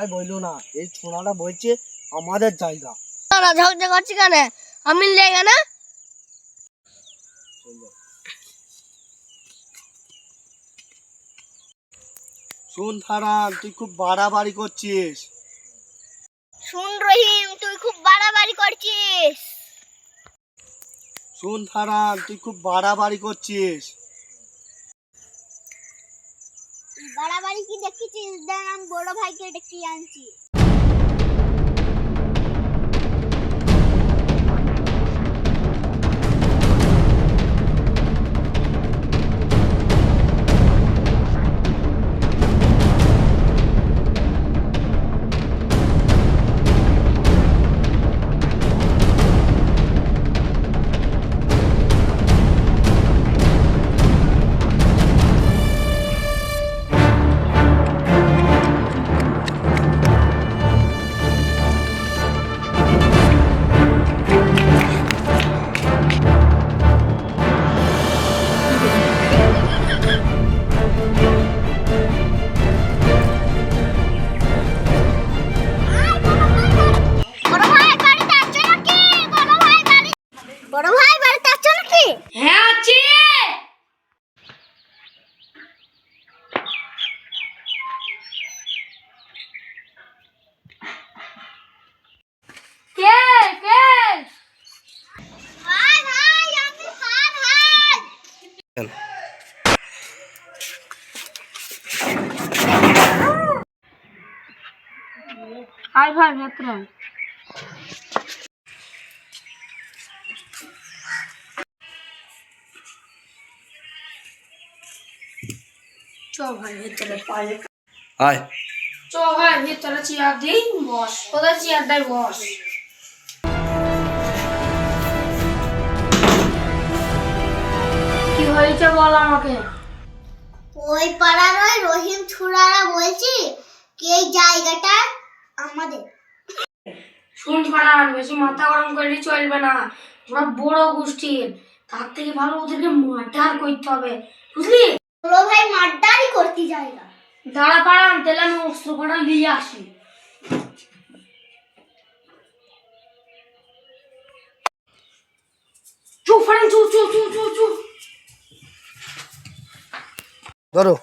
যাই বললো না, এই ছোড়াটা বলছে আমাদের জায়গা। না ঝগড়া করছি কেন? আমি লেগে না। শুন থারান, তুই খুব বাড়াবাড়ি করছিস। শুন রহিম, তুই খুব বাড়াবাড়ি করছিস। শুন থারান, তুই খুব বাড়াবাড়ি করছিস। বাড়াবাড়ি কি দেখেছিস? দেখ আমি বড় ভাইকে ডেকে আনছি। বড় ভাই বাড়িতে আছো নাকি? হ্যাঁ আছি। কে কে? ভাই ভাই আমি ফার ভাই। আয় ভাই ভেতরে আয়। চ ভাই ভেতরে পায়ে আয়। চ ভাই ভেতরে চেয়ার দিই বস। কোথায় চেয়ার দেয় বস। কি হয়েছে বল আমাকে। ওই পাড়ার ওই রহিম ছুড়ারা বলছি কি এই জায়গাটা আমাদের। শুন ফারান, বেশি মাথা গরম করলে চলবে না। ওরা বড় গোষ্ঠীর, তার থেকে ভালো ওদেরকে মার্ডার করতে হবে, বুঝলি? বড় ভাই মারদারি করতে যায় না। দাঁড়া ফারান, তাহলে আমি অস্ত্র ফাটা নিয়ে আসি। চু ফারান, চু চু চু চু চু। ধরো।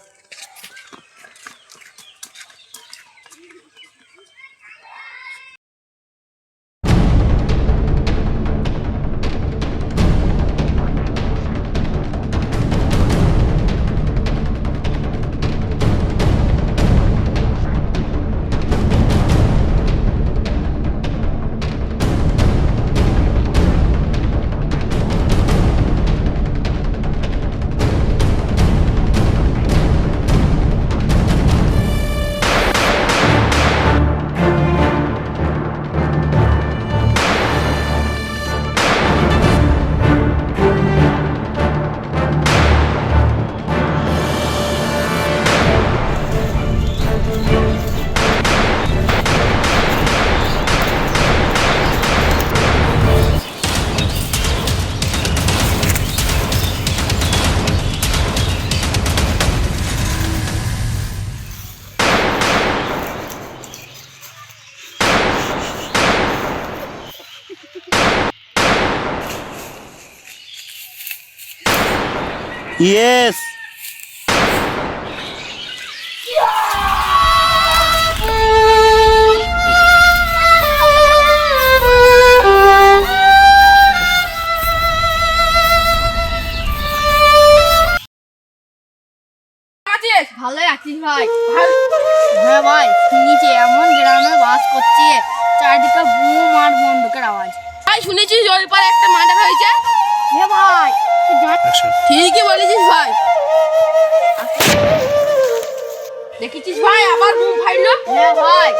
ইয়েস। ভালোই আছিস ভাই? হ্যাঁ ভাই, শুনেছি এমন গ্রামে বাস করছে চারিদিকে বুম আর বন্দুকের আওয়াজ। ভাই শুনেছিস ওই পারে একটা মার্ডার হয়েছে? হ্যাঁ ভাই, ঠিকই বলেছিস ভাই। দেখেছিস ভাই আবার বুম ফাটলো? হ্যাঁ ভাই।